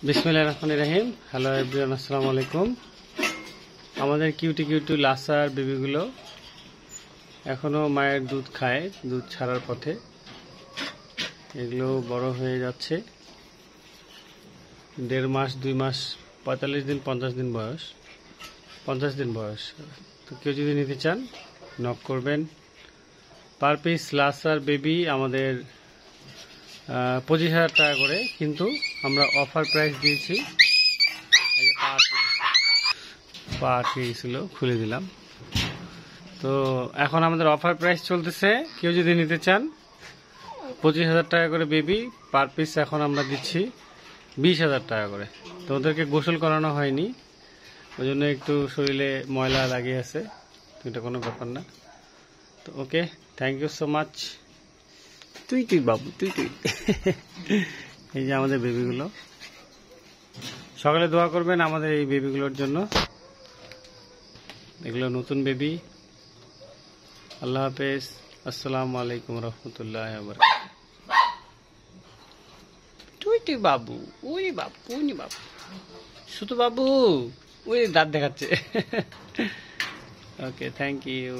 বিসমিল্লাহির রহমানির রহিম। Hello everyone, আসসালামু আলাইকুম। আমাদের কিউটি লাসার বেবিগুলো এখনো মায়ের দুধ খায়, দুধ ছাড়ার পথে। এগুলো বড় হয়ে যাচ্ছে, 1.5 মাস 2 মাস 45 দিন 50 দিন বয়স, 50 দিন বয়স। তো কেউ যদি নিতে চান নক করবেন। পার পিস লাসার বেবি আমাদের 25,000 টাকা করে, কিন্তু আমরা অফার প্রাইস দিয়েছি। পা আটকে গেছিল, খুলে দিলাম। তো এখন আমাদের অফার প্রাইস চলতেছে। কেউ যদি নিতে চান 25,000 টাকা করে বেবি, পার পিস এখন আমরা দিচ্ছি 20,000 টাকা করে। তো ওদেরকে গোসল করানো হয়নি, ওই জন্য একটু শরীরে ময়লা লাগিয়ে আছে, এটা কোনো ব্যাপার না। তো ওকে, থ্যাংক ইউ সো মাচ। তুই বাবু তুই এই যে আমাদের বেবিগুলো, সকালে দোয়া করবেন আমাদের এই বেবিগুলোর জন্য। এগুলো নতুন বেবি। আল্লাহ হাফেজ, আসসালামু আলাইকুম রহমতুল্লাহ। তুই বাবু, ওই বাবু, ওই বাবু, শুধু বাবু, ওই দাঁত দেখাচ্ছে। ওকে, থ্যাংক ইউ।